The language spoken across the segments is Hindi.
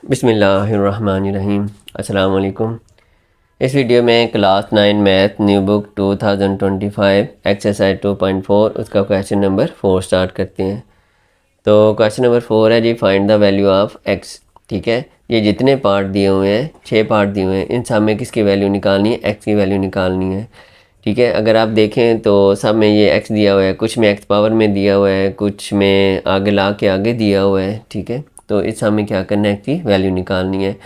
बिस्मिल्लाहिर्रहमानिर्रहीम। अस्सलाम वालेकुम। इस वीडियो में class 9 math new book 2025 exercise 2.4 उसका क्वेश्चन नंबर 4 स्टार्ट करते हैं। तो क्वेश्चन नंबर 4 है जी, find the value of x. ठीक है, ये जितने पार्ट दिए हुए हैं 6 पार्ट दिए हुए हैं, इन सब में किसकी वैल्यू निकालनी है? एक्स की वैल्यू निकालनी है। ठीक है, अगर आप देखें तो सब में ये एक्स दिया हुआ है, कुछ में एक्स पावर में दिया हुआ है, कुछ में आगे ला के आगे दिया हुआ है। ठीक है, तो इस सब में क्या करना है? एक्स की वैल्यू निकालनी है।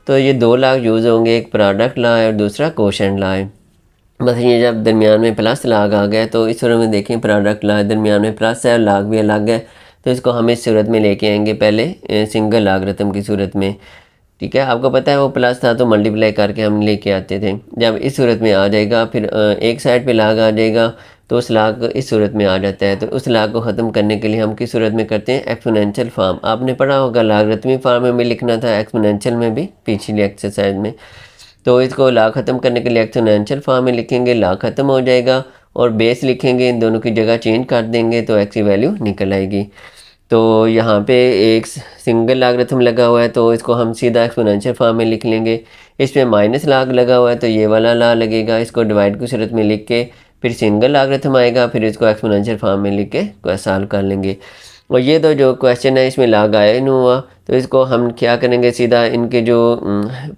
तो ये 2 लाग यूज़ होंगे, एक प्रोडक्ट ला है और दूसरा कोशेंट ला है। बस ये जब दरमियान में प्लस लाग आ गया तो इस सूरत में देखें प्रोडक्ट ला है, दरमियान में प्लस है और लाग भी अलग है, तो इसको हम इस सूरत में लेके आएंगे पहले सिंगल लागरिथम की सूरत में। ठीक है, आपको पता है वो प्लस था तो मल्टीप्लाई करके हम लेके आते थे। जब इस सूरत में आ जाएगा फिर एक साइड पे लाग आ जाएगा तो उस लाग इस सूरत में आ जाता है। तो उस लाग को ख़त्म करने के लिए हम किस सूरत में करते हैं? Exponential form. आपने पढ़ा होगा लागरिथमिक फॉर्म में भी लिखना था, एक्सपोनेंशियल में भी पिछली एक्सरसाइज में। तो इसको लाग ख़त्म करने के लिए एक्सपोनेंशियल फॉर्म में लिखेंगे, लाग ख़त्म हो जाएगा और बेस लिखेंगे, इन दोनों की जगह चेंज कर देंगे तो एक्स की वैल्यू निकल आएगी। तो यहाँ पे एक सिंगल लागरिथम लगा हुआ है तो इसको हम सीधा एक्सपोनेंशियल फॉर्म में लिख लेंगे। इसमें माइनस लाग लगा हुआ है तो ये वाला ला लगेगा, इसको डिवाइड की सूरत में लिख के फिर सिंगल लागरिथम आएगा, फिर इसको एक्सपोनेंशियल फॉर्म में लिख के सॉल्व कर लेंगे। और ये तो जो क्वेश्चन है इसमें लाग आया ही नहीं हुआ, तो इसको हम क्या करेंगे? सीधा इनके जो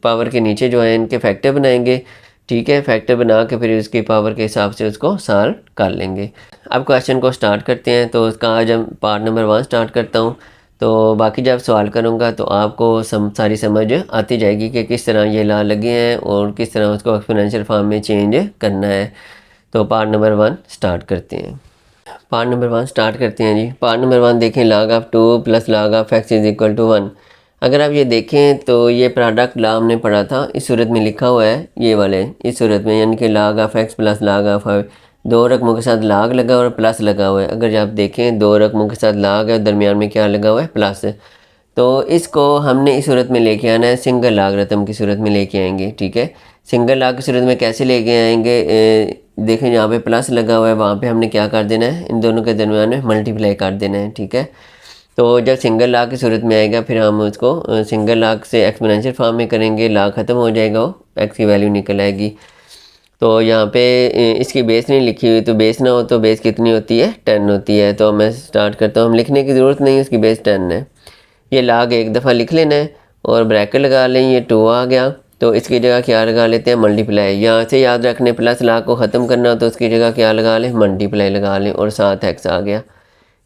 पावर के नीचे जो है इनके फैक्टर बनाएंगे। ठीक है, फैक्टर बना के फिर इसकी पावर के हिसाब से उसको सॉल्व कर लेंगे। अब क्वेश्चन को स्टार्ट करते हैं। तो उसका आज हम पार्ट नंबर 1 स्टार्ट करता हूँ, तो बाकी जब सवाल करूँगा तो आपको सारी समझ आती जाएगी कि किस तरह ये ला लगे हैं और किस तरह उसको एक्सपोनेंशियल फॉर्म में चेंज करना है। तो पार्ट नंबर 1 स्टार्ट करते हैं। पार्ट नंबर 1 स्टार्ट करते हैं जी। पार्ट नंबर 1 देखें, log of 2 plus log of x is equal to 1। अगर आप ये देखें तो ये प्रोडक्ट ला हमने पढ़ा था, इस सूरत में लिखा हुआ है ये वाले, इस सूरत में, यानी कि लाग of x plus log of 2 रकमों के साथ लाग लगा हुआ और प्लस लगा हुआ है। अगर आप देखें 2 रकमों के साथ लाग है, दरमियान में क्या लगा हुआ है? प्लस। तो इसको हमने इस सूरत में लेके आना है, सिंगल लागरिथम की सूरत में लेके आएंगे। ठीक है, सिंगल लाग की सूरत में कैसे लेके आएंगे? देखें यहाँ पे प्लस लगा हुआ है, वहाँ पे हमने क्या कर देना है? इन दोनों के दरमियान में मल्टीप्लाई कर देना है। ठीक है, तो जब सिंगल लाग की सूरत में आएगा फिर हम उसको सिंगल लाग से एक्सपोनेंशियल फॉर्म में करेंगे, लाग ख़त्म हो जाएगा, वो एक्स की वैल्यू निकल आएगी। तो यहाँ पे इसकी बेस नहीं लिखी हुई, तो बेस ना हो तो बेस कितनी होती है? 10 होती है। तो मैं स्टार्ट करता हूँ, हम लिखने की ज़रूरत नहीं है, उसकी बेस 10 है। ये लाग एक दफ़ा लिख लेना है और ब्रैकेट लगा लें, ये 2 आ गया तो इसकी जगह क्या लगा लेते हैं? मल्टीप्लाई। यहाँ से याद रखने प्लस लाग को ख़त्म करना तो उसकी जगह क्या लगा लें? मल्टीप्लाई लगा लें और साथ एक्स आ गया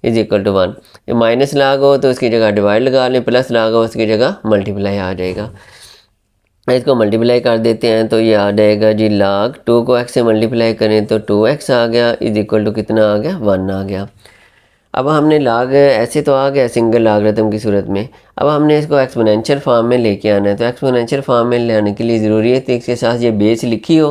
इज इक्वल टू 1। ये माइनस लाग हो तो उसकी जगह डिवाइड लगा लें, प्लस लाग हो उसकी जगह मल्टीप्लाई आ जाएगा। इसको मल्टीप्लाई कर देते हैं तो ये आ जाएगा जी, लाग 2 को एक्स से मल्टीप्लाई करें तो 2x आ गया इज इक्वल टू कितना आ गया? 1 आ गया। अब हमने लाग ऐसे तो आ गया सिंगल लागरिथम की सूरत में, अब हमने इसको एक्सपोनेंशियल फॉर्म में लेके आना है। तो एक्सपोनेंशियल फॉर्म में लाने के लिए ज़रूरी है कि इसके साथ ये बेस लिखी हो,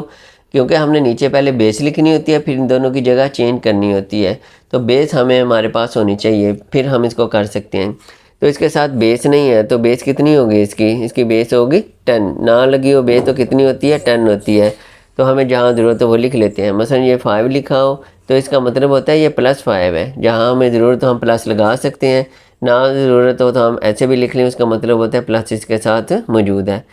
क्योंकि हमने नीचे पहले बेस लिखनी होती है फिर इन दोनों की जगह चेंज करनी होती है। तो बेस हमें हमारे पास होनी चाहिए, फिर हम इसको कर सकते हैं। तो इसके साथ बेस नहीं है तो बेस कितनी होगी इसकी बेस होगी 10। ना लगी हो बेस तो कितनी होती है? 10 होती है। तो हमें जहाँ ज़रूरत है वो लिख लेते हैं। मसलन ये 5 लिखा हो तो इसका मतलब होता है ये +5 है। जहाँ हमें ज़रूरत हो हम प्लस लगा सकते हैं, ना ज़रूरत हो तो हम ऐसे भी लिख लें, उसका मतलब होता है प्लस इसके साथ मौजूद है।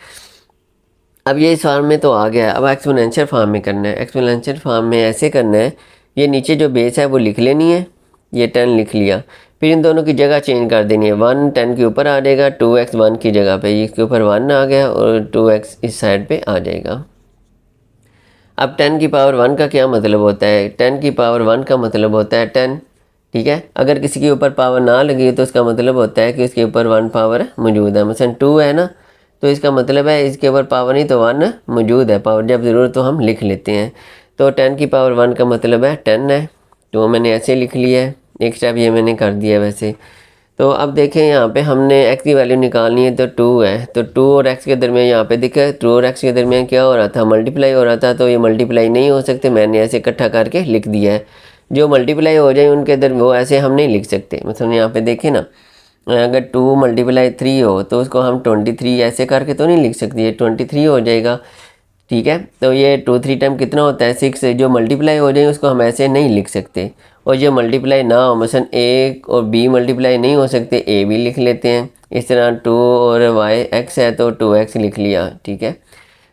अब ये इस फॉर्म में तो आ गया, अब एक्सपोनेंशियल फॉर्म में करना है। एक्सपोनेंशियल फॉर्म में ऐसे करना है, ये नीचे जो बेस है वो लिख लेनी है, ये 10 लिख लिया, फिर इन दोनों की जगह चेंज कर देनी है। 1 10 के ऊपर आ जाएगा, 2x 1 की जगह पे, इसके ऊपर 1 आ गया और 2x इस साइड पे आ जाएगा। अब 10 की पावर 1 का क्या मतलब होता है? 10 की पावर 1 का मतलब होता है 10। ठीक है, अगर किसी के ऊपर पावर ना लगी तो उसका मतलब होता है कि उसके ऊपर 1 पावर मौजूद है। मसलन 2 है ना, तो इसका मतलब है इसके ऊपर पावर नहीं तो 1 मौजूद है। पावर जब ज़रूरत तो हम लिख लेते हैं। तो 10 की पावर 1 का मतलब है 10 है, तो मैंने ऐसे लिख लिया है। एक स्टेप ये मैंने कर दिया वैसे। तो अब देखें यहाँ पे हमने x की वैल्यू निकालनी है तो 2 है, तो 2 और x के दरमियान यहाँ पे दिखा 2 और x के दरमियान क्या हो रहा था? मल्टीप्लाई हो रहा था। तो ये मल्टीप्लाई नहीं हो सकते, मैंने ऐसे इकट्ठा करके लिख दिया है। जो मल्टीप्लाई हो जाए उनके दर वो ऐसे हम नहीं लिख सकते। मतलब यहाँ पे देखें ना, अगर 2 × 3 हो तो उसको हम 23 ऐसे करके तो नहीं लिख सकते, ये 23 हो जाएगा। ठीक है, तो ये 2 3 टाइम कितना होता है? 6। जो मल्टीप्लाई हो जाए उसको हम ऐसे नहीं लिख सकते। और जो मल्टीप्लाई ना हो, मसलन a और b मल्टीप्लाई नहीं हो सकते, a भी लिख लेते हैं। इस तरह 2 और y x है तो 2x लिख लिया, ठीक है।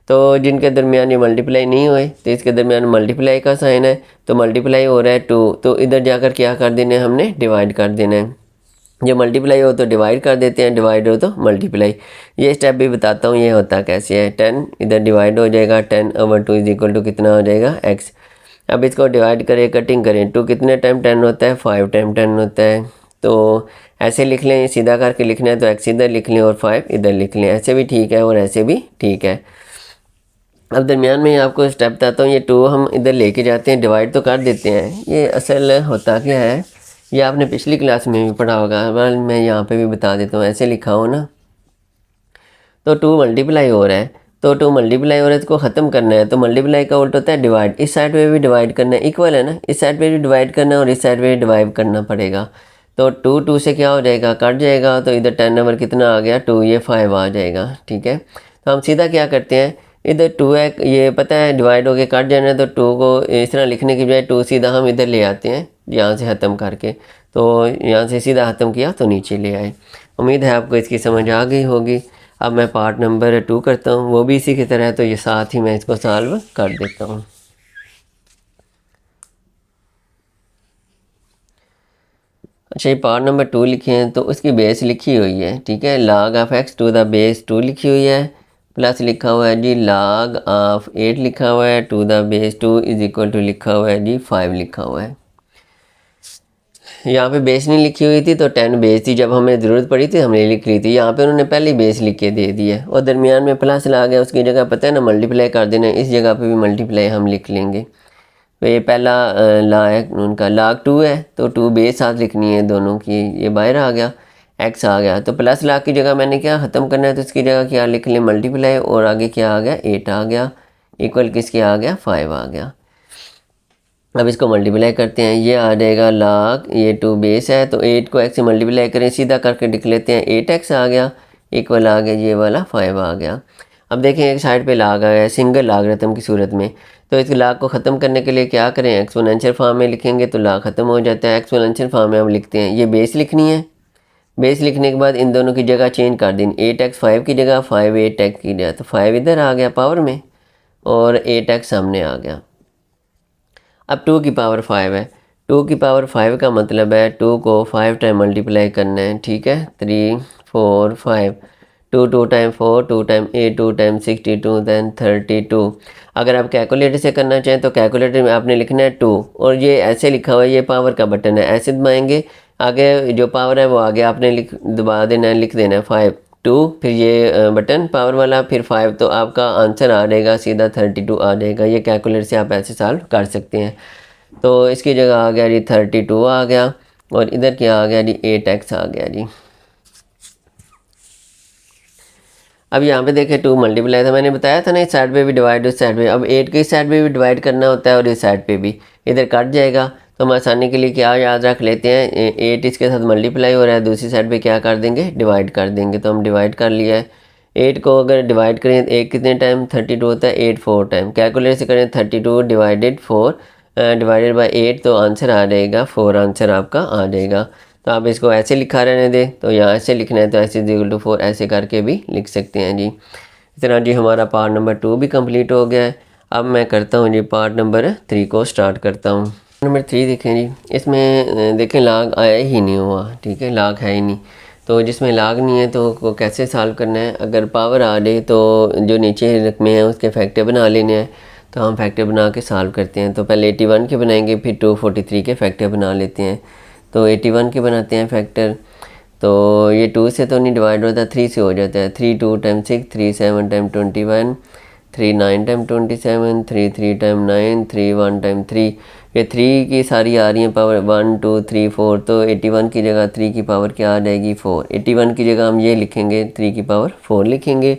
तो जिनके दरमियान ये मल्टीप्लाई नहीं हुए तो इसके दरमियान मल्टीप्लाई का साइन है, तो मल्टीप्लाई हो रहा है 2, तो इधर जाकर क्या कर देना है हमने, डिवाइड कर देना है। जब मल्टीप्लाई हो तो डिवाइड कर देते हैं, डिवाइड हो तो मल्टीप्लाई। ये स्टेप भी बताता हूँ ये होता कैसे है। 10 इधर डिवाइड हो जाएगा, 10/2 इज इक्वल टू कितना हो जाएगा, x। अब इसको डिवाइड करें, कटिंग करें, 2 कितने टाइम 10 होता है, 5 टाइम 10 होता है। तो ऐसे लिख लें, सीधा करके लिखना है तो x इधर लिख लें और 5 इधर लिख लें, ऐसे भी ठीक है और ऐसे भी ठीक है। अब दरमियान में आपको स्टेप बताता हूँ, ये 2 हम इधर लेके जाते हैं, डिवाइड तो कर देते हैं। ये असल होता क्या है, ये आपने पिछली क्लास में भी पढ़ा होगा, मैं यहाँ पे भी बता देता हूँ। ऐसे लिखा हो ना, तो 2 मल्टीप्लाई हो रहा है, तो 2 मल्टीप्लाई हो रहा है, इसको ख़त्म करना है, तो मल्टीप्लाई का उल्टा होता है डिवाइड। इस साइड पे भी डिवाइड करना है, इक्वल है ना, इस साइड पे भी डिवाइड करना है और इस साइड पे भी डिवाइड करना पड़ेगा। तो 2 से क्या हो जाएगा, कट जाएगा, तो इधर 10 नंबर कितना आ गया, 2, ये 5 आ जाएगा, ठीक है। तो हम सीधा क्या करते हैं, इधर 2 है, ये पता है डिवाइड होके कट जाना है, तो 2 को इस तरह लिखने की बजाय 2 सीधा हम इधर ले आते हैं, यहाँ से ख़त्म करके। तो यहाँ से सीधा ख़त्म किया तो नीचे ले आए। उम्मीद है आपको इसकी समझ आ गई होगी। अब मैं पार्ट नंबर 2 करता हूँ, वो भी इसी की तरह है, तो ये साथ ही मैं इसको सॉल्व कर देता हूँ। अच्छा, ये पार्ट नंबर 2 लिखे हैं तो उसकी बेस लिखी हुई है, ठीक है। log of x to the base 2 लिखी हुई है, प्लस लिखा हुआ है जी log ऑफ 8 लिखा हुआ है to the base 2 is equal to लिखा हुआ है जी 5 लिखा हुआ है। यहाँ पे बेस नहीं लिखी हुई थी तो 10 बेस थी, जब हमें ज़रूरत पड़ी थी हमने लिख ली थी। यहाँ पे उन्होंने पहले ही बेस लिख के दे दिया और दरमियान में प्लस ला गया, उसकी जगह पता है ना मल्टीप्लाई कर देना, इस जगह पे भी मल्टीप्लाई हम लिख लेंगे। तो ये पहला ला है उनका, log 2 है तो 2 बेस साथ लिखनी है दोनों की, ये बाहर आ गया, x आ गया, तो प्लस log की जगह मैंने क्या ख़त्म करना है, तो इसकी जगह क्या लिख लें, मल्टीप्लाई, और आगे क्या आ गया, 8 आ गया, इक्वल किसके आ गया, 5 आ गया। अब इसको मल्टीप्लाई करते हैं, ये आ जाएगा log, ये 2 बेस है तो 8 को x से मल्टीप्लाई करें, सीधा करके लिख लेते हैं, 8x आ गया, इक्वल आ गया ये वाला 5 आ गया। अब देखें एक साइड पे log आ गया, सिंगल लॉगरिथम की सूरत में, तो इस log को ख़त्म करने के लिए क्या करें, एक्सपोनेंशियल फॉर्म में लिखेंगे तो log ख़त्म हो जाता है। एक्सपोनेंशियल फॉर्म में हम लिखते हैं, ये बेस लिखनी है, बेस लिखने के बाद इन दोनों की जगह चेंज कर दें, 8x 5 की जगह, 5 8x की जगह, तो 5 इधर आ गया पावर में और 8x सामने आ गया। अब 2 की पावर 5 है, 2 की पावर 5 का मतलब है 2 को 5 टाइम मल्टीप्लाई करना है, ठीक है, 3 4 5, 2 टाइम 4, 2 टाइम 8, 2 टाइम 62, दैन 32। अगर आप कैलकुलेटर से करना चाहें तो कैलकुलेटर में आपने लिखना है 2, और ये ऐसे लिखा हुआ है, ये पावर का बटन है, ऐसे दबाएंगे, आगे जो पावर है वो आगे आपने दबा देना है, लिख देना है 5 2, फिर ये बटन पावर वाला, फिर 5, तो आपका आंसर आ जाएगा सीधा 32 आ जाएगा। ये कैलकुलेटर से आप ऐसे सॉल्व कर सकते हैं। तो इसकी जगह आ गया जी 32 आ गया, और इधर क्या आ गया जी 8x आ गया जी। अब यहाँ पे देखें 2 मल्टीप्लाई था, मैंने बताया था ना, इस साइड पे भी डिवाइड, उस साइड पे, अब 8 के इस साइड पे भी डिवाइड करना होता है और इस साइड पे भी, इधर कट जाएगा, तो हम आसानी के लिए क्या याद रख लेते हैं, 8 इसके साथ मल्टीप्लाई हो रहा है, दूसरी साइड पे क्या कर देंगे, डिवाइड कर देंगे, तो हम डिवाइड कर लिया है। 8 को अगर डिवाइड करें, 1 कितने टाइम 32 होता है, 8 4 टाइम, कैलकुलेटर से करें 32 डिवाइडेड 4 डिवाइडेड बाई 8, तो आंसर आ जाएगा 4, आंसर आपका आ जाएगा। तो आप इसको ऐसे लिखा रहने दें, तो यहाँ ऐसे लिखना है तो ऐसे इक्वल टू 4 ऐसे करके भी लिख सकते हैं जी। इस तरह जी हमारा पार्ट नंबर 2 भी कंप्लीट हो गया है। अब मैं करता हूँ जी पार्ट नंबर 3 को स्टार्ट करता हूँ। नंबर 3 देखें जी, इसमें देखें log आया ही नहीं हुआ, ठीक है, log है ही नहीं, तो जिसमें log नहीं है तो कैसे सॉल्व करना है। अगर पावर आ जाए तो जो नीचे रकमे हैं उसके फैक्टर बना लेने हैं, तो हम फैक्टर बना के सॉल्व करते हैं। तो पहले 81 के बनाएंगे, फिर 243 के फैक्टर बना लेते हैं। तो 81 के बनाते हैं फैक्टर, तो ये 2 से तो नहीं डिवाइड होता, 3 से हो जाता है, 3 2 time 6, 3 7 time 21, 3 9 time 27, 3 3 time 9, 3 1 time 3, ये 3 की सारी आ रही हैं पावर 1 2 3 4, तो 81 की जगह 3 की पावर क्या आ जाएगी 4, 81 की जगह हम ये लिखेंगे 3 की पावर 4 लिखेंगे,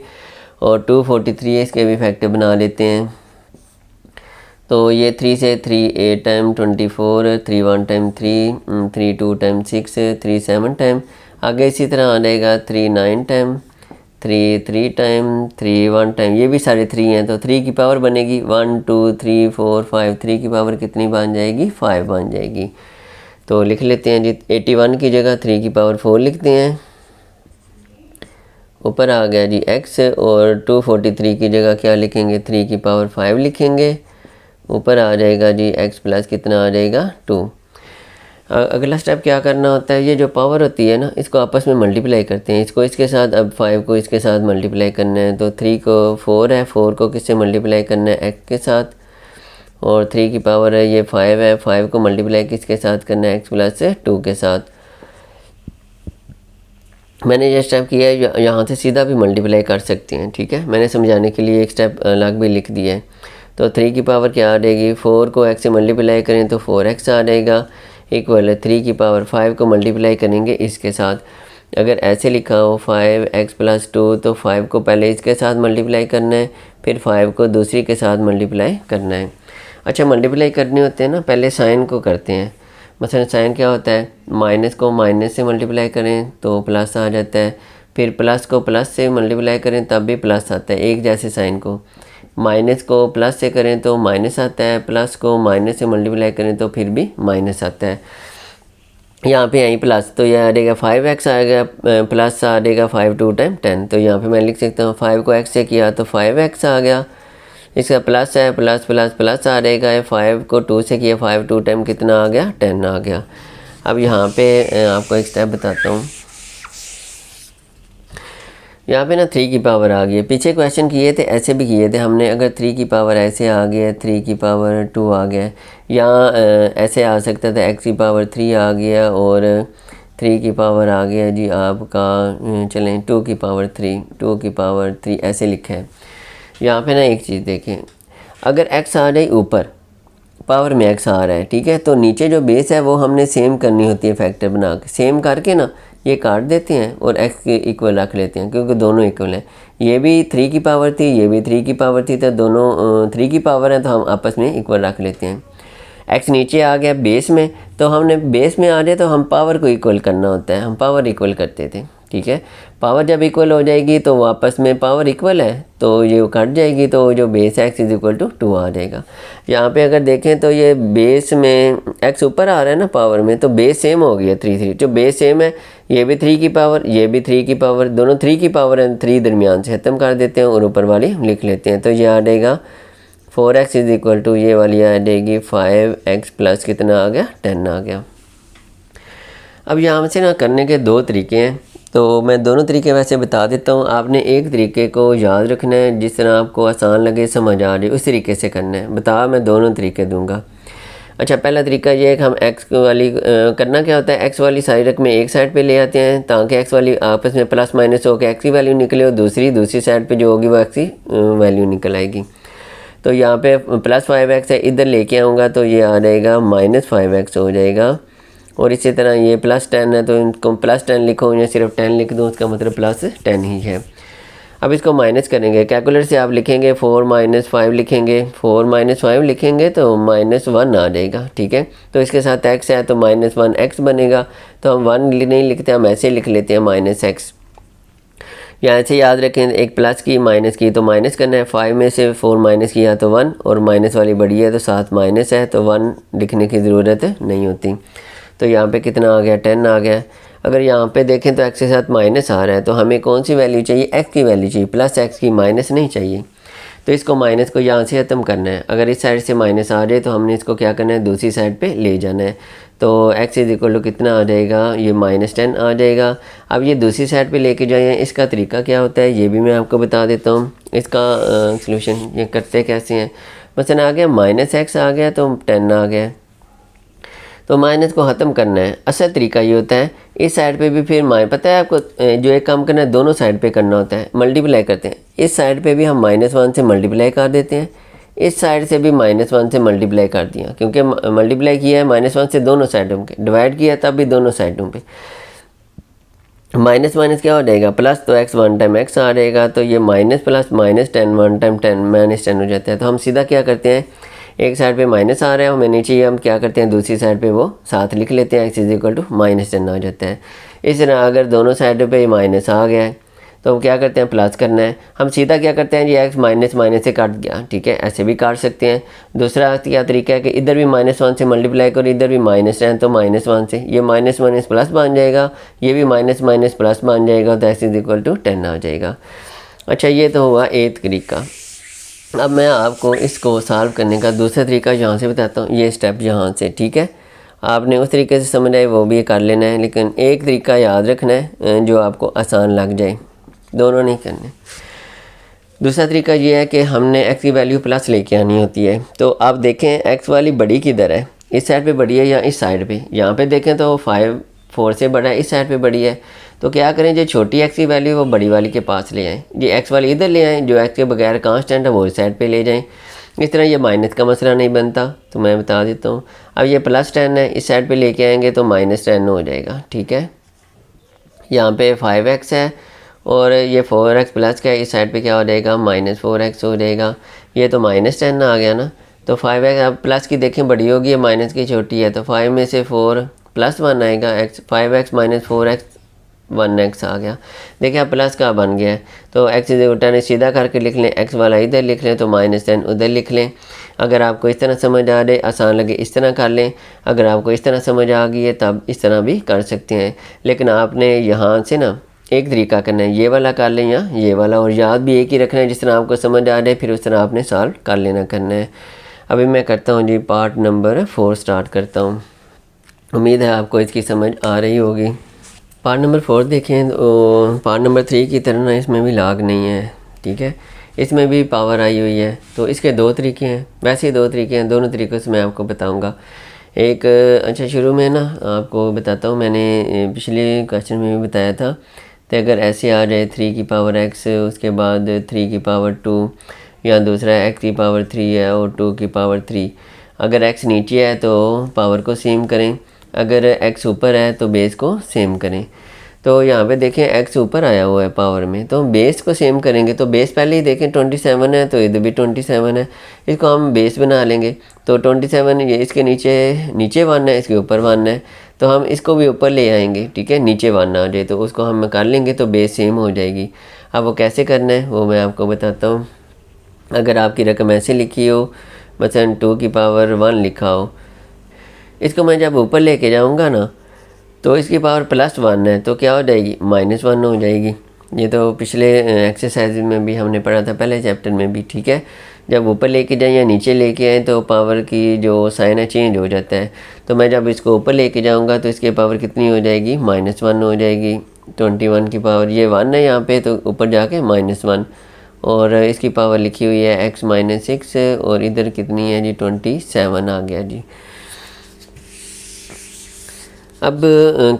और 243 है, इसके भी फैक्टर बना लेते हैं। तो ये 3 से 3 8 टाइम 24, 3 1 टाइम 3, 3 2 टाइम 6, 3 7 टाइम, आगे इसी तरह आ जाएगा 3 9 टाइम, 3 3 टाइम, 3 1 टाइम, ये भी सारे 3 हैं, तो 3 की पावर बनेगी 1 2 3 4 5, 3 की पावर कितनी बन जाएगी 5 बन जाएगी। तो लिख लेते हैं जी 81 की जगह 3 की पावर 4 लिखते हैं, ऊपर आ गया जी x और 243 की जगह क्या लिखेंगे 3 की पावर 5 लिखेंगे। ऊपर आ जाएगा जी x प्लस कितना आ जाएगा 2। अगला स्टेप क्या करना होता है, ये जो पावर होती है ना इसको आपस में मल्टीप्लाई करते हैं, इसको इसके साथ, अब 5 को इसके साथ मल्टीप्लाई करना है। तो 3 को 4 है, 4 को किससे मल्टीप्लाई करना है x के साथ, और 3 की पावर है ये 5 है, 5 को मल्टीप्लाई किसके साथ करना है x प्लस 2 के साथ। मैंने ये स्टेप किया है, यहाँ से सीधा भी मल्टीप्लाई कर सकते हैं, ठीक है। मैंने समझाने के लिए एक स्टेप अलग भी लिख दिया है। तो 3 की पावर क्या आ जाएगी, 4 को x से मल्टीप्लाई करें तो 4x आ जाएगा, इक्वल है 3 की पावर 5 को मल्टीप्लाई करेंगे इसके साथ। अगर ऐसे लिखा हो 5x प्लस 2 तो 5 को पहले इसके साथ मल्टीप्लाई करना है, फिर 5 को दूसरी के साथ मल्टीप्लाई करना है। अच्छा, मल्टीप्लाई करने होते हैं ना, पहले साइन को करते हैं। मसलन साइन क्या होता है, माइनस को माइनस से मल्टीप्लाई करें तो प्लस आ जाता है, फिर प्लस को प्लस से मल्टीप्लाई करें तब भी प्लस आता है। एक जैसे साइन को माइनस को प्लस से करें तो माइनस आता है, प्लस को माइनस से मल्टीप्लाई करें तो फिर भी माइनस आता है। यहाँ पे यहीं प्लस, तो यह आ जाएगा 5x आएगा, प्लस आ जाएगा 5 2 टाइम 10। तो यहाँ पे मैं लिख सकता हूँ 5 को x से किया तो 5x आ गया, इसका प्लस है, प्लस प्लस प्लस आ जाएगा, 5 को 2 से किया, 5 2 टाइम कितना आ गया 10 आ गया। अब यहाँ पे आपको एक स्टेप बताता हूँ, यहाँ पे ना 3 की पावर आ गई है। पीछे क्वेश्चन किए थे ऐसे भी किए थे हमने, अगर 3 की पावर ऐसे आ गया, 3 की पावर 2 आ गया, यहाँ ऐसे आ सकता था x की पावर 3 आ गया और 3 की पावर आ गया जी आपका, चलें 2 की पावर 3, 2 की पावर 3 ऐसे लिखा है। यहाँ पे ना एक चीज़ देखें, अगर x आ जाए ऊपर, पावर में x आ रहा है, ठीक है, तो नीचे जो बेस है वो हमने सेम करनी होती है, फैक्टर बना के सेम करके ना ये काट देते हैं और x के इक्वल रख लेते हैं, क्योंकि दोनों इक्वल हैं। ये भी 3 की पावर थी, ये भी 3 की पावर थी, तो दोनों 3 की पावर है, तो हम आपस में इक्वल रख लेते हैं। x नीचे आ गया बेस में, तो हमने बेस में आ जाए तो हम पावर को इक्वल करना होता है, हम पावर इक्वल करते थे, ठीक है। पावर जब इक्वल हो जाएगी तो वापस में पावर इक्वल है तो ये कट जाएगी, तो जो बेस है x इज इक्वल टू 2 आ जाएगा। यहाँ पे अगर देखें तो ये बेस में x ऊपर आ रहा है ना पावर में, तो बेस सेम हो गया 3 3, जो बेस सेम है ये भी 3 की पावर, ये भी 3 की पावर, दोनों 3 की पावर है, 3 दरमियान से ख़त्म कर देते हैं और ऊपर वाली लिख लेते हैं। तो ये आ जाएगा 4x इज इक्वल टू, ये वाली आ जाएगी 5x प्लस कितना आ गया 10 आ गया। अब यहाँ से ना करने के दो तरीके हैं, तो मैं दोनों तरीके वैसे बता देता हूँ। आपने एक तरीके को याद रखना है, जिस तरह आपको आसान लगे, समझ आ जाए, उस तरीके से करना है। बता मैं दोनों तरीके दूंगा। अच्छा, पहला तरीका ये है कि हम x वाली करना क्या होता है, x वाली साइड रकम एक साइड पे ले आते हैं ताकि x वाली आपस में प्लस माइनस हो के x की वैल्यू निकले और दूसरी साइड पे जो होगी वो x की वैल्यू निकल आएगी। तो यहाँ पे प्लस 5x है, इधर लेके आऊँगा तो ये आ जाएगा माइनस 5x हो जाएगा। और इसी तरह ये प्लस 10 है तो इनको प्लस 10 लिखो या सिर्फ 10 लिख दो, उसका मतलब प्लस 10 ही है। अब इसको माइनस करेंगे, कैलकुलेटर से आप लिखेंगे 4 माइनस 5 लिखेंगे, 4 माइनस 5 लिखेंगे तो माइनस 1 आ जाएगा, ठीक है। तो इसके साथ x है तो माइनस 1x बनेगा, तो हम 1 नहीं लिखते, हम ऐसे लिख लेते हैं माइनस x। यहाँ से याद रखें, एक प्लस की माइनस की तो माइनस करना है, 5 में से 4 माइनस किया तो 1, और माइनस वाली बड़ी है तो साथ माइनस है तो 1 लिखने की ज़रूरत नहीं होती। तो यहाँ पे कितना आ गया 10 आ गया। अगर यहाँ पे देखें तो x के साथ माइनस आ रहा है, तो हमें कौन सी वैल्यू चाहिए, x की वैल्यू चाहिए, प्लस x की, माइनस नहीं चाहिए। तो इसको माइनस को यहाँ से ख़त्म करना है। अगर इस साइड से माइनस आ जाए तो हमने इसको क्या करना है, दूसरी साइड पे ले जाना है। तो x इज इक्वल टू कितना आ जाएगा, ये -10 आ जाएगा। अब ये दूसरी साइड पे लेके जाए, इसका तरीका क्या होता है ये भी मैं आपको बता देता हूँ। इसका सलूशन ये करते कैसे हैं, मसलन आ गया -x आ गया तो 10 आ गया, तो माइनस को ख़त्म करना है। असल तरीका ये होता है, इस साइड पे भी फिर पता है आपको, जो एक काम करना है दोनों साइड पे करना होता है, मल्टीप्लाई करते हैं। इस साइड पे भी हम -1 से मल्टीप्लाई कर देते हैं, इस साइड से भी -1 से मल्टीप्लाई कर दिया, क्योंकि मल्टीप्लाई किया है -1 से दोनों साइडों पे, डिवाइड किया तब भी दोनों साइडों पे। माइनस माइनस क्या हो जाएगा, प्लस, तो x 1 टाइम x आ जाएगा, तो ये माइनस प्लस -10 1 टाइम 10 -10 हो जाता है। तो हम सीधा क्या करते हैं, एक साइड पे माइनस आ रहा है हमें नीचे, हम क्या करते हैं दूसरी साइड पे वो साथ लिख लेते हैं, x इज इक्वल टू -10 आ जाता है। इस तरह अगर दोनों साइडों पे माइनस आ गया है तो क्या करते हैं, प्लस करना है। हम सीधा क्या करते हैं जी, एक्स माइनस माइनस से काट गया, ठीक है, ऐसे भी काट सकते हैं। दूसरा क्या तरीका है कि इधर भी -1 से मल्टीप्लाई करो, इधर भी माइनस है तो -1 से, ये माइनस माइनस प्लस बन जाएगा, ये भी माइनस माइनस प्लस बन जाएगा, तो एक्स इज इक्वल टू 10 आ जाएगा। अच्छा, ये तो हुआ एक तरीका। अब मैं आपको इसको सॉल्व करने का दूसरा तरीका यहाँ से बताता हूँ, ये स्टेप यहाँ से, ठीक है। आपने उस तरीके से समझ आए वो भी कर लेना है, लेकिन एक तरीका याद रखना है जो आपको आसान लग जाए, दोनों नहीं करने। दूसरा तरीका ये है कि हमने एक्स की वैल्यू प्लस लेके आनी होती है। तो आप देखें एक्स वाली बड़ी किधर है, इस साइड पे बड़ी है या इस साइड पे। यहाँ पे देखें तो 5 4 से बड़ा है, इस साइड पे बड़ी है। तो क्या करें, जो छोटी एक्स की वैल्यू वो बड़ी वाली के पास ले आएँ, जी एक्स वाली इधर ले आएँ, जो एक्स के बगैर कांस्टेंट है वो इस साइड पे ले जाएँ। इस तरह ये माइनस का मसला नहीं बनता, तो मैं बता देता हूँ। अब ये +10 है, इस साइड पे लेके आएंगे तो -10 हो जाएगा, ठीक है। यहाँ पे 5x है और ये 4x प्लस का है, इस साइड पे क्या हो जाएगा, -4x हो जाएगा। ये तो -10 आ गया ना, तो 5x अब प्लस की देखें बड़ी होगी, माइनस की छोटी है, तो 5 में से 4 + 1 आएगा, x 5x - 4x 1x आ गया। देखिए अब प्लस का बन गया है, तो x = सीधा करके लिख लें, x वाला इधर लिख लें तो -10 उधर लिख लें। अगर आपको इस तरह समझ आ रहे, आसान लगे इस तरह कर लें। अगर आपको इस तरह समझ आ गई है तब इस तरह भी कर सकते हैं, लेकिन आपने यहाँ से ना एक तरीका करना है, ये वाला कर लें या ये वाला, और याद भी एक ही रखना है, जिस तरह आपको समझ आ रहा है फिर उस तरह आपने सॉल्व कर लेना करना है। अभी मैं करता हूँ जी, पार्ट नंबर 4 स्टार्ट करता हूँ। उम्मीद है आपको इसकी समझ आ रही होगी। पार्ट नंबर 4 देखें तो पार्ट नंबर 3 की तरह ना इसमें भी लाग नहीं है, ठीक है, इसमें भी पावर आई हुई है। तो इसके 2 तरीके हैं, वैसे ही 2 तरीके हैं, दोनों तरीक़ों से मैं आपको बताऊंगा। एक अच्छा, शुरू में ना आपको बताता हूँ, मैंने पिछले क्वेश्चन में भी बताया था, तो अगर ऐसे आ जाए 3 की पावर x, उसके बाद 3 की पावर 2, या दूसरा x की पावर 3 है और 2 की पावर 3। अगर x नीचे है तो पावर को सेम करें, अगर x ऊपर है तो बेस को सेम करें। तो यहाँ पे देखें x ऊपर आया हुआ है पावर में, तो बेस को सेम करेंगे। तो बेस पहले ही देखें 27 है, तो इधर भी 27 है, इसको हम बेस बना लेंगे। तो 27 ये इसके नीचे 1 है, इसके ऊपर 1 है, तो हम इसको भी ऊपर ले आएंगे, ठीक है, नीचे 1 आ जाए तो उसको हम कर लेंगे, तो बेस सेम हो जाएगी। अब वो कैसे करना है वो मैं आपको बताता हूँ। अगर आपकी रकम ऐसे लिखी हो, मसलन 2 की पावर 1 लिखा हो, इसको मैं जब ऊपर लेके जाऊंगा ना तो इसकी पावर +1 है, तो क्या हो जाएगी, -1 हो जाएगी। ये तो पिछले एक्सरसाइज में भी हमने पढ़ा था, पहले चैप्टर में भी, ठीक है। जब ऊपर लेके जाएं या नीचे लेके आएँ तो पावर की जो साइन है चेंज हो जाता है। तो मैं जब इसको ऊपर लेके जाऊंगा तो इसकी पावर कितनी हो जाएगी, -1 हो जाएगी। 21 की पावर, ये 1 है यहाँ पे, तो ऊपर जाके -1, और इसकी पावर लिखी हुई है x - 6, और इधर कितनी है जी, 27 आ गया जी। अब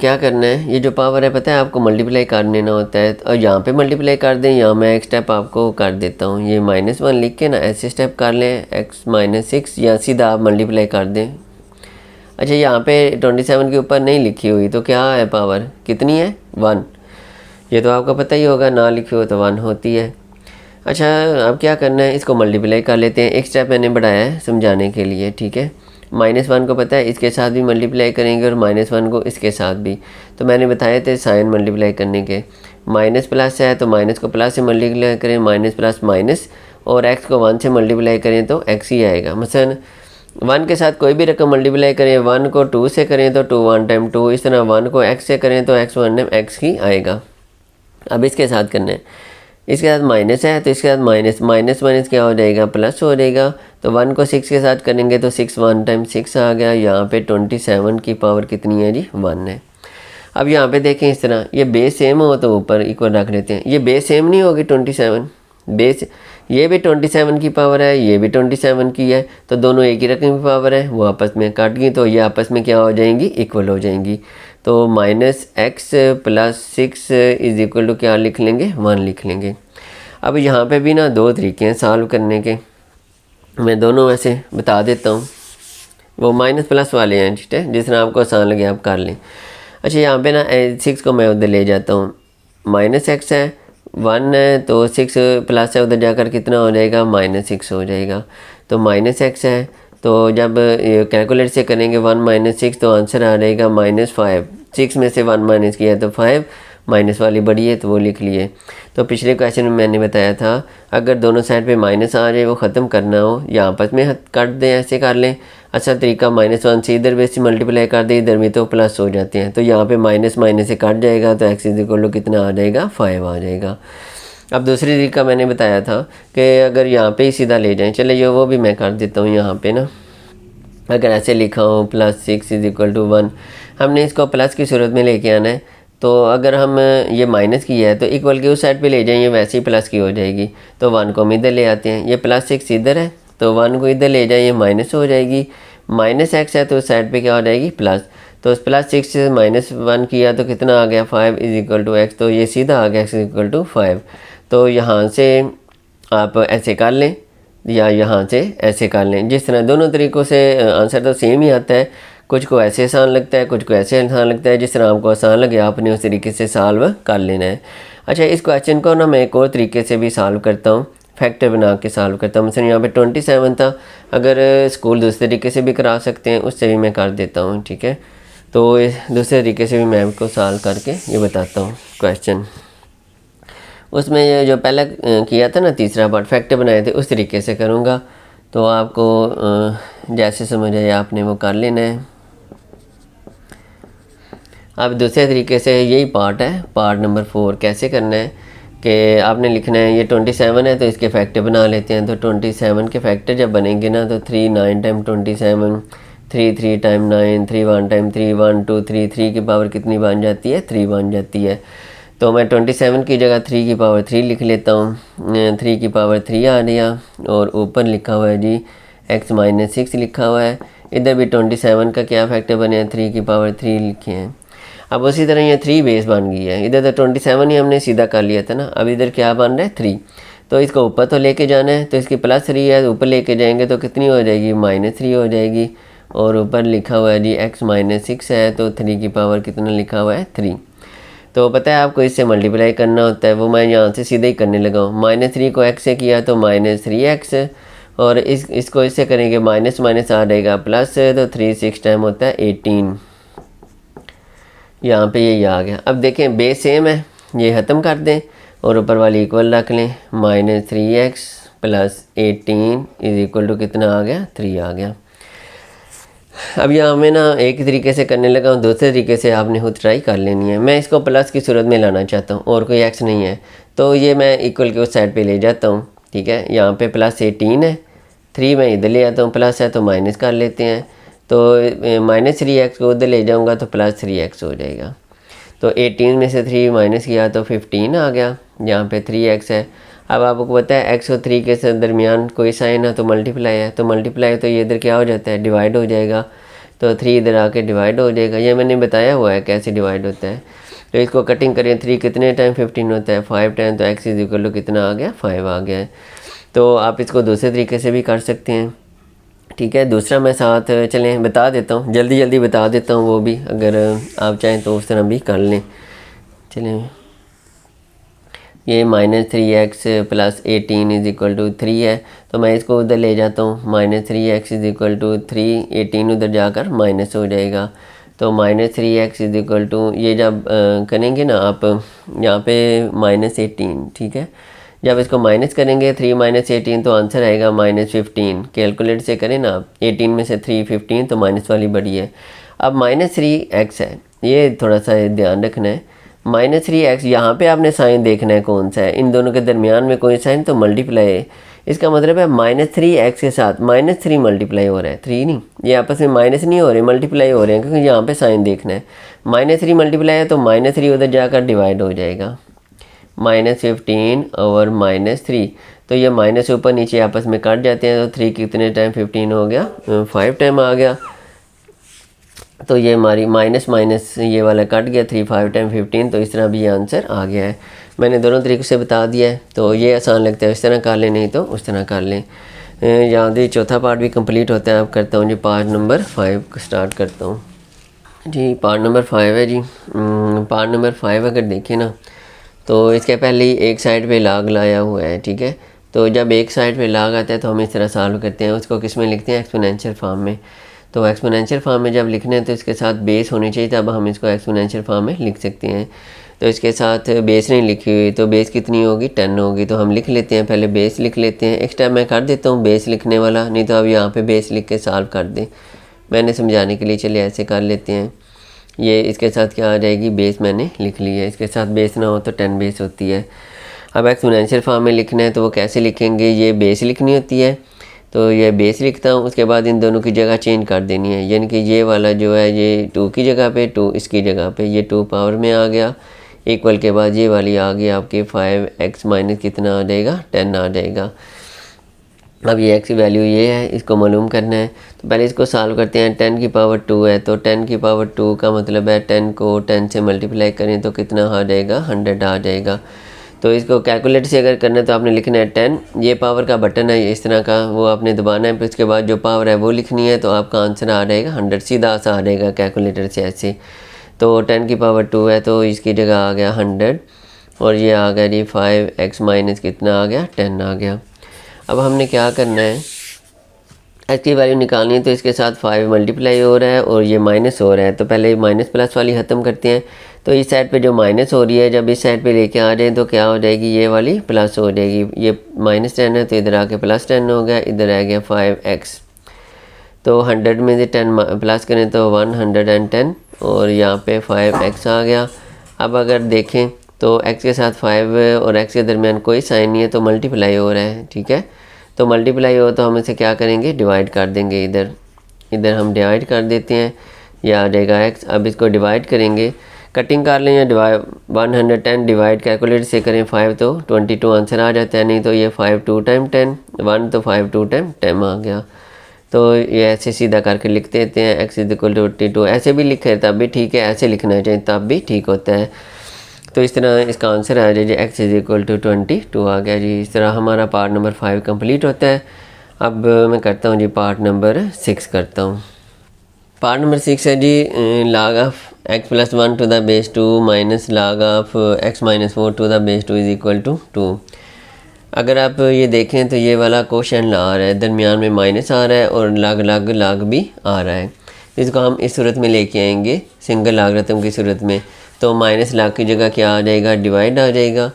क्या करना है, ये जो पावर है पता है आपको मल्टीप्लाई कर देना होता है, और यहाँ पे मल्टीप्लाई कर दें, यहाँ मैं एक स्टेप आपको कर देता हूँ, ये -1 लिख के ना ऐसे स्टेप कर लें, x - 6, या सीधा आप मल्टीप्लाई कर दें। अच्छा, यहाँ पे 27 के ऊपर नहीं लिखी हुई, तो क्या है पावर कितनी है, 1, ये तो आपको पता ही होगा, ना लिखी हो तो 1 होती है। अच्छा, अब क्या करना है, इसको मल्टीप्लाई कर लेते हैं, एक स्टेप मैंने बढ़ाया है समझाने के लिए, ठीक है। -1 को पता है इसके साथ भी मल्टीप्लाई करेंगे और -1 को इसके साथ भी, तो मैंने बताए थे साइन मल्टीप्लाई करने के। माइनस प्लस है तो माइनस को प्लस से मल्टीप्लाई करें, माइनस प्लस माइनस, और x को 1 से मल्टीप्लाई करें तो x ही आएगा। मसलन 1 के साथ कोई भी रकम मल्टीप्लाई करें, 1 को 2 से करें तो 2 1 टाइम 2, इस तरह 1 को x से करें तो x 1 टाइम x ही आएगा। अब इसके साथ करना है, इसके साथ माइनस है तो इसके साथ माइनस माइनस क्या हो जाएगा, प्लस हो जाएगा। तो 1 को 6 के साथ करेंगे तो 6 1 टाइम 6 आ गया। यहाँ पे 27 की पावर कितनी है जी, 1 है। अब यहाँ पे देखें इस तरह, ये बेस सेम हो तो ऊपर इक्वल रख लेते हैं। ये बेस सेम नहीं होगी 27, बेस ये भी 27 की पावर है, ये भी 27 की है, तो दोनों एक ही रकम की पावर है, वो आपस में काट गई, तो ये आपस में क्या हो जाएंगी, इक्वल हो जाएंगी। तो -x + 6 इज इक्वल टू क्या लिख लेंगे, 1 लिख लेंगे। अब यहाँ पे भी ना 2 तरीके हैं सॉल्व करने के, मैं दोनों वैसे बता देता हूँ। वो माइनस प्लस वाले हैं, ठीक है, जिस तरह आपको आसान लगे आप कर लें। अच्छा, यहाँ पे ना 6 को मैं उधर ले जाता हूँ, -x है, 1 है, तो 6 प्लस है, उधर जाकर कितना हो जाएगा, -6 हो जाएगा। तो -x है, तो जब कैलकुलेट से करेंगे 1 - 6 तो आंसर आ जाएगा -5। 6 में से 1 माइनस किया है तो 5, माइनस वाली बड़ी है तो वो लिख लिए। तो पिछले क्वेश्चन में मैंने बताया था अगर दोनों साइड पे माइनस आ जाए वो ख़त्म करना हो या आपस में काट दें, ऐसे कर लें। अच्छा तरीका -1 से इधर बेस से मल्टीप्लाई कर दें, इधर भी तो प्लस हो जाते हैं, तो यहाँ पे माइनस माइनस से कट जाएगा तो x = कितना आ जाएगा 5 आ जाएगा। अब दूसरी तरीका मैंने बताया था कि अगर यहाँ पे ही सीधा ले जाएं, चले वो भी मैं कर देता हूँ यहाँ पे ना। अगर ऐसे लिखा हो +6 = 1, हमने इसको प्लस की सूरत में लेके आना है। तो अगर हम ये माइनस की है तो इक्वल की उस साइड पे ले जाएंगे, वैसे ही प्लस की हो जाएगी। तो 1 को हम इधर ले आते हैं, ये +6 इधर है तो 1 को इधर ले जाए, ये माइनस हो जाएगी। -x है तो उस साइड पे क्या हो जाएगी प्लस। तो +6 से -1 किया तो कितना आ गया 5 = x, तो ये सीधा आ गया x = 5। तो यहाँ से आप ऐसे कर लें या यहाँ से ऐसे कर लें, जिस तरह दोनों तरीक़ों से आंसर तो सेम ही आता है। कुछ को ऐसे आसान लगता है, कुछ को ऐसे आसान लगता है, जिस तरह आपको आसान लगे आपने उस तरीके से सॉल्व कर लेना है। अच्छा इस क्वेश्चन को ना मैं एक और तरीके से भी सॉल्व करता हूँ, फैक्टर बना के सॉल्व करता हूँ। मिसाल यहाँ पे 27 था, अगर स्कूल दूसरे तरीके से भी करा सकते हैं उससे भी मैं कर देता हूँ, ठीक है। तो दूसरे तरीके से भी मैं आपको सॉल्व करके ये बताता हूँ क्वेश्चन। उसमें ये जो पहला किया था ना तीसरा पार्ट फैक्टर बनाए थे उस तरीके से करूँगा, तो आपको जैसे समझ आए आपने वो कर लेना है। अब दूसरे तरीके से यही पार्ट है, पार्ट नंबर 4 कैसे करना है कि आपने लिखना है ये 27 है तो इसके फैक्टर बना लेते हैं। तो 27 के फैक्टर जब बनेंगे ना तो 3 9 टाइम 27, 3 3 टाइम 9, 3 1 टाइम 3 1 2 3, 3 की पावर कितनी बन जाती है 3 बन जाती है। तो मैं 27 की जगह 3 की पावर 3 लिख लेता हूँ। 3 की पावर 3 आ गया और ऊपर लिखा हुआ है जी x - 6 लिखा हुआ है। इधर भी 27 का क्या फैक्टर बने हैं 3 की पावर 3 लिखे हैं। अब उसी तरह ये 3 बेस बन गई है, इधर तो 27 ही हमने सीधा कर लिया था ना, अब इधर क्या बन रहा है 3। तो इसको ऊपर तो लेके जाना है, तो इसकी +3 है, ऊपर लेके जाएंगे तो कितनी हो जाएगी -3 हो जाएगी। और ऊपर लिखा हुआ है जी x - 6 है तो 3 की पावर कितना लिखा हुआ है 3। तो पता है आपको इससे मल्टीप्लाई करना होता है, वो मैं यहाँ से सीधे ही करने लगा हूँ। -3 को x से किया तो -3x, और इसको इससे करेंगे माइनस माइनस आ जाएगा प्लस, तो 3 6 टाइम होता है 18। यहाँ पे यही आ गया। अब देखें बेस सेम है, ये ख़त्म कर दें और ऊपर वाली इक्वल रख लें। -3x + 18 = कितना आ गया 3 आ गया। अब यहाँ मैं ना एक तरीके से करने लगा हूँ, दूसरे तरीके से आपने खुद ट्राई कर लेनी है। मैं इसको प्लस की सूरत में लाना चाहता हूँ और कोई x नहीं है, तो ये मैं इक्वल के उस साइड पे ले जाता हूँ, ठीक है। यहाँ पे +18 है, 3 मैं इधर ले आता हूँ, प्लस है तो माइनस कर लेते हैं। तो -3x को उधर ले जाऊँगा तो +3x हो जाएगा। तो 18 में से 3 माइनस किया तो 15 आ गया, यहाँ पे 3x है। अब आपको पता है x और 3 के दरमियान कोई साइन है तो मल्टीप्लाई है, तो मल्टीप्लाई तो ये इधर क्या हो जाता है डिवाइड हो जाएगा, तो 3 इधर आके डिवाइड हो जाएगा। ये मैंने बताया हुआ है कैसे डिवाइड होता है। तो इसको कटिंग करें, 3 कितने टाइम 15 होता है 5 टाइम, तो x = कितना आ गया 5 आ गया है। तो आप इसको दूसरे तरीके से भी कर सकते हैं, ठीक है। दूसरा मैं साथ चलें बता देता हूँ, जल्दी जल्दी बता देता हूँ, वो भी अगर आप चाहें तो उस तरह भी कर लें। चलें, ये -3x + 18 = 3 है, तो मैं इसको उधर ले जाता हूँ। -3x = 3, 18 उधर जाकर माइनस हो जाएगा। तो -3x = ये जब करेंगे ना आप यहाँ पे -18, ठीक है। जब इसको माइनस करेंगे 3 - 18 तो आंसर आएगा -15। कैलकुलेट से करें ना आप, 18 में से 3 15 तो माइनस वाली बड़ी है। अब -3x है, ये थोड़ा सा ध्यान रखना है। -3x यहाँ पे आपने साइन देखना है कौन सा है, इन दोनों के दरमियान में कोई साइन तो मल्टीप्लाई है। इसका मतलब है -3x के साथ -3 मल्टीप्लाई हो रहा है, 3 नहीं, ये आपस में माइनस नहीं हो रहे मल्टीप्लाई हो रहे हैं, क्योंकि यहाँ पे साइन देखना है। -3 मल्टीप्लाई है तो -3 उधर जाकर डिवाइड हो जाएगा, -15 और -3। तो ये माइनस ऊपर नीचे आपस में कट जाते हैं, तो 3 कितने टाइम 15 हो गया 5 टाइम आ गया। तो ये हमारी माइनस माइनस ये वाला कट गया, 3 5 टाइम 15, तो इस तरह भी ये आंसर आ गया है। मैंने दोनों तरीक़ों से बता दिया है, तो ये आसान लगता है इस तरह कर लें, नहीं तो उस तरह कर लें। यहाँ से चौथा पार्ट भी कंप्लीट होता है। अब करता हूँ जी पार्ट नंबर 5 स्टार्ट करता हूँ जी। पार्ट नंबर 5 है जी। पार्ट नंबर 5 अगर देखें ना तो इसके पहले ही एक साइड पे लाग लाया हुआ है, ठीक है। तो जब एक साइड पे लाग आता है तो हम इस तरह सॉल्व करते हैं, उसको किस में लिखते हैं एक्सपोनेंशियल फॉर्म में। तो एक्सपोनेंशियल फॉर्म में जब लिखने हैं तो इसके साथ बेस होनी चाहिए, तब हम इसको एक्सपोनेंशियल फॉर्म में लिख सकते हैं। तो इसके साथ बेस नहीं लिखी हुई, तो बेस कितनी होगी 10 होगी। तो हम लिख लेते हैं, पहले बेस लिख लेते हैं। एक स्टेप मैं कर देता हूँ बेस लिखने वाला, नहीं तो अब यहाँ पे बेस लिख के सॉल्व कर दें। मैंने समझाने के लिए चलिए ऐसे कर लेते हैं। ये इसके साथ क्या आ जाएगी, बेस मैंने लिख ली है। इसके साथ बेस ना हो तो 10 बेस होती है। अब एक्सपोनेंशियल फॉर्म में लिखना है तो वो कैसे लिखेंगे, ये बेस लिखनी होती है, तो ये बेस लिखता हूँ। उसके बाद इन दोनों की जगह चेंज कर देनी है, यानी कि ये वाला जो है ये 2 की जगह पे 2, इसकी जगह पे ये 2 पावर में आ गया, इक्वल के बाद ये वाली आ गई आपके 5x माइनस कितना आ जाएगा 10 आ जाएगा। अब ये x की वैल्यू ये है, इसको मालूम करना है। तो पहले इसको सॉल्व करते हैं। 10 की पावर 2 है, तो 10 की पावर 2 का मतलब है 10 को 10 से मल्टीप्लाई करें तो कितना आ जाएगा 100 आ जाएगा। तो इसको कैलकुलेटर से अगर करना है तो आपने लिखना है 10, ये पावर का बटन है इस तरह का, वो आपने दबाना है, फिर उसके बाद जो पावर है वो लिखनी है, तो आपका आंसर आ जाएगा 100, सीधा सा आ जाएगा कैलकुलेटर से ऐसे। तो 10 की पावर 2 है तो इसकी जगह आ गया 100, और ये आ गया जी 5x माइनस कितना आ गया 10 आ गया। अब हमने क्या करना है, x की वैल्यू निकालनी है, तो इसके साथ 5 मल्टीप्लाई हो रहा है और ये माइनस हो रहा है, तो पहले माइनस प्लस वाली ख़त्म करते हैं। तो इस साइड पे जो माइनस हो रही है जब इस साइड पे लेके आ जाए तो क्या हो जाएगी, ये वाली प्लस हो जाएगी। ये -10 है तो इधर आके +10 हो गया, इधर आ गया 5x। तो 100 में से 10 प्लस करें तो 110, और यहाँ पे 5x आ गया। अब अगर देखें तो x के साथ 5 और x के दरमियान कोई साइन नहीं है, तो मल्टीप्लाई हो रहा है, ठीक है। तो मल्टीप्लाई हो तो हम इसे क्या करेंगे, डिवाइड कर देंगे। इधर हम डिवाइड कर देते हैं, यह आ जाएगा x। अब इसको डिवाइड करेंगे, कटिंग कर लें या डिवाइड 110 डिवाइड कैलकुलेटर से करें 5 तो 22 आंसर आ जाता है, नहीं तो ये 5 2 टाइम 10 1 तो 5 2 टाइम 10 आ गया। तो ये ऐसे सीधा करके लिख देते हैं, x इक्वल टू 82। ऐसे भी लिखे तब भी ठीक है, ऐसे लिखना चाहिए तब भी ठीक होता है। तो इस तरह इसका आंसर आ जाए x इक्वल टू 22 आ गया जी। इस तरह हमारा पार्ट नंबर 5 कंप्लीट होता है। अब मैं करता हूँ जी पार्ट नंबर 6 करता हूँ। पार्ट नंबर 6 है जी log of x plus 1 to the base 2 minus log of x minus 4 to the base 2 is equal to 2। अगर आप ये देखें तो ये वाला क्वेश्चन आ रहा है, दरमियान में माइनस आ रहा है और log भी आ रहा है। इसको हम इस सूरत में लेके आएंगे सिंगल लॉगरिथम की सूरत में, तो माइनस log की जगह क्या आ जाएगा, डिवाइड आ जाएगा।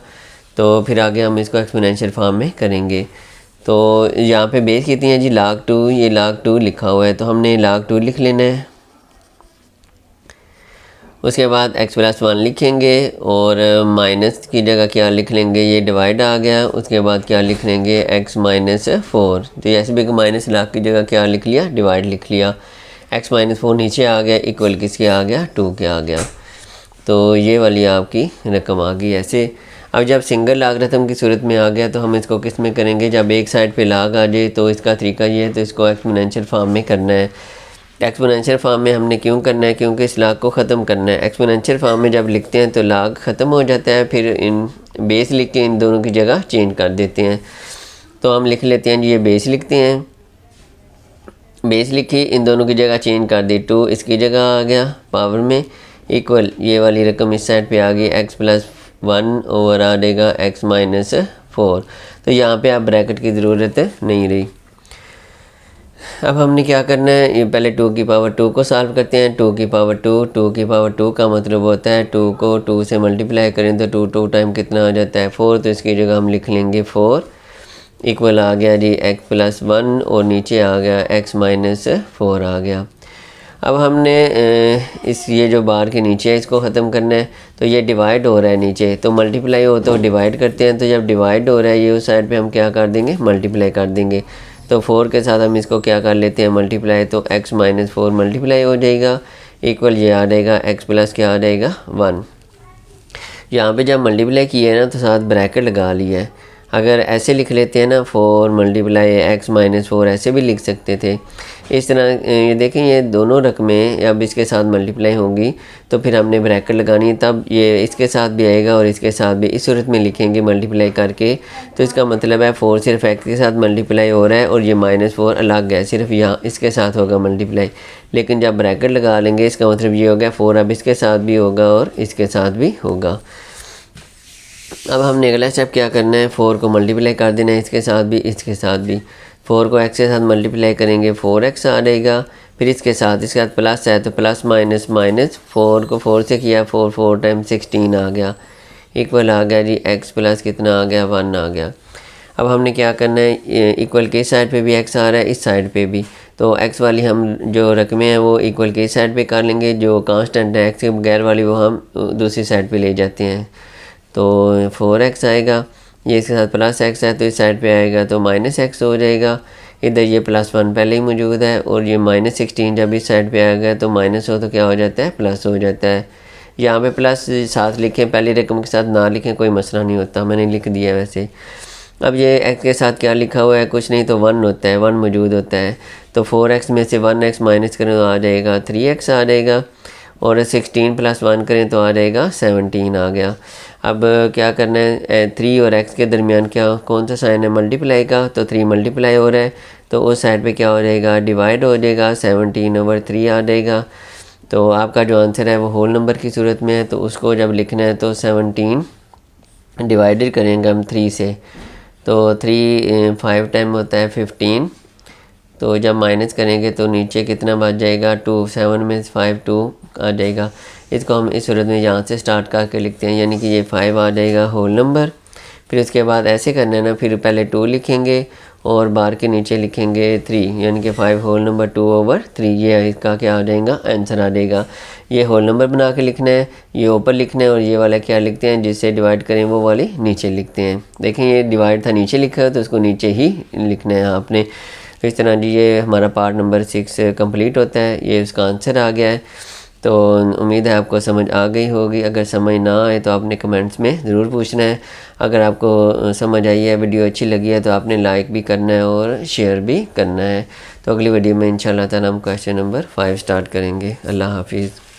तो फिर आगे हम इसको एक्सपोनेंशियल फॉर्म में करेंगे। तो यहाँ पे बेस कितनी है जी log 2, ये log 2 लिखा हुआ है, तो हमने log 2 लिख लेना है। उसके बाद x प्लस 1 लिखेंगे और माइनस की जगह क्या लिख लेंगे, ये डिवाइड आ गया। उसके बाद क्या लिख लेंगे x माइनस 4, तो ऐसे भी माइनस log की जगह क्या लिख लिया, डिवाइड लिख लिया। x माइनस 4 नीचे आ गया, इक्वल किसके आ गया 2 के आ गया। तो ये वाली आपकी रकम आ गई ऐसे। अब जब सिंगल लॉगरिथम की सूरत में आ गया तो हम इसको किस में करेंगे, जब एक साइड पे log आ जाए तो इसका तरीका ये है, तो इसको एक्सपोनेंशियल फॉर्म में करना है। एक्सपोनेंशियल फॉर्म में हमने क्यों करना है, क्योंकि इस log को ख़त्म करना है। एक्सपोनेंशियल फॉर्म में जब लिखते हैं तो log ख़त्म हो जाता है, फिर इन बेस लिख के इन दोनों की जगह चेंज कर देते हैं। तो हम लिख लेते हैं जी, ये बेस लिखते हैं, बेस लिखी, इन दोनों की जगह चेंज कर दी, 2 इसकी जगह आ गया पावर में, इक्वल ये वाली रकम इस साइड पे आ गई, x प्लस 1 ओवर आ जाएगा x माइनस 4। तो यहाँ पे आप ब्रैकेट की ज़रूरत नहीं रही। अब हमने क्या करना है, ये पहले 2 की पावर 2 को सॉल्व करते हैं। 2 की पावर 2 की पावर 2 का मतलब होता है 2 को 2 से मल्टीप्लाई करें तो 2 टाइम कितना आ जाता है 4, तो इसकी जगह हम लिख लेंगे 4, इक्वल आ गया जी x प्लस 1 और नीचे आ गया x माइनस 4 आ गया। अब हमने इस ये जो बार के नीचे है इसको ख़त्म करना है, तो ये डिवाइड हो रहा है नीचे, तो मल्टीप्लाई हो तो डिवाइड करते हैं, तो जब डिवाइड हो रहा है ये उस साइड पे हम क्या कर देंगे, मल्टीप्लाई कर देंगे। तो 4 के साथ हम इसको क्या कर लेते हैं, मल्टीप्लाई, तो x माइनस 4 मल्टीप्लाई हो जाएगा, इक्वल ये आ जाएगा x प्लस क्या आ जाएगा 1। यहाँ पे जब मल्टीप्लाई किया है ना तो साथ ब्रैकेट लगा लिया है। अगर ऐसे लिख लेते हैं ना 4 मल्टीप्लाई x माइनस 4 ऐसे भी लिख सकते थे। इस तरह ये देखें ये दोनों रकमें अब इसके साथ मल्टीप्लाई होंगी तो फिर हमने ब्रैकेट लगानी है, तब ये इसके साथ भी आएगा और इसके साथ भी। इस सूरत में लिखेंगे मल्टीप्लाई करके, तो इसका मतलब है 4 सिर्फ x के साथ मल्टीप्लाई हो रहा है और ये -4 अलग है, सिर्फ यहाँ इसके साथ होगा मल्टीप्लाई। लेकिन जब ब्रैकेट लगा लेंगे इसका मतलब ये हो गया 4 अब इसके साथ भी होगा और इसके साथ भी होगा। अब हमने अगला स्टेप क्या करना है, 4 को मल्टीप्लाई कर देना है इसके साथ भी इसके साथ भी। 4 को x के साथ मल्टीप्लाई करेंगे 4x आ जाएगा, फिर इसके साथ प्लस है तो प्लस माइनस माइनस 4 को 4 से किया, 4 टाइम 16 आ गया, इक्वल आ गया जी x प्लस कितना आ गया 1 आ गया। अब हमने क्या करना है, इक्वल के साइड पे भी x आ रहा है, इस साइड पे भी, तो x वाली हम जो रकमें हैं वो इक्वल के साइड पे कर लेंगे, जो कांस्टेंट है x के बगैर वाली वो हम दूसरी साइड पे ले जाते हैं। तो 4x आएगा, ये इसके साथ प्लस x है तो इस साइड पे आएगा तो माइनस x हो जाएगा। इधर ये +1 पहले ही मौजूद है और ये -16 जब इस साइड पे आ गया तो माइनस हो तो क्या हो जाता है, प्लस हो जाता है। यहाँ पे प्लस साथ लिखें, पहली रकम के साथ ना लिखें, कोई मसला नहीं होता, मैंने लिख दिया वैसे। अब ये x के साथ क्या लिखा हुआ है, कुछ नहीं तो 1 होता है, 1 मौजूद होता है। तो 4x में से 1x माइनस करें तो आ जाएगा 3x आ जाएगा, और 16 + 1 करें तो आ जाएगा 17 आ गया। अब क्या करना है, 3 और x के दरमियान क्या कौन सा साइन है, मल्टीप्लाई का, तो 3 मल्टीप्लाई हो रहा है तो उस साइड पे क्या हो जाएगा, डिवाइड हो जाएगा, 17/3 आ जाएगा। तो आपका जो आंसर है वो होल नंबर की सूरत में है, तो उसको जब लिखना है तो 17 डिवाइडेड करेंगे हम 3 से, तो 3 5 टाइम होता है 15, तो जब माइनस करेंगे तो नीचे कितना बच जाएगा 2, 7 में 5 2 आ जाएगा। इसको हम इस सूरत में यहाँ से स्टार्ट करके लिखते हैं, यानी कि ये 5 आ जाएगा होल नंबर। फिर उसके बाद ऐसे करना है ना, फिर पहले 2 लिखेंगे और बार के नीचे लिखेंगे 3, यानी कि 5 होल नंबर 2/3, ये इसका क्या आ जाएगा, आंसर आ जाएगा। ये होल नंबर बना के लिखना है, ये ऊपर लिखना है, और ये वाला क्या लिखते हैं, जिससे डिवाइड करें वो वाली नीचे लिखते हैं। देखें ये डिवाइड था नीचे लिखा है तो उसको नीचे ही लिखना है आपने। तो इस तरह जी ये हमारा पार्ट नंबर 6 कंप्लीट होता है, ये उसका आंसर आ गया है। तो उम्मीद है आपको समझ आ गई होगी, अगर समझ ना आए तो आपने कमेंट्स में ज़रूर पूछना है। अगर आपको समझ आई है, वीडियो अच्छी लगी है तो आपने लाइक भी करना है और शेयर भी करना है। तो अगली वीडियो में इंशाल्लाह ताला हम क्वेश्चन नंबर 5 स्टार्ट करेंगे। अल्लाह हाफिज़।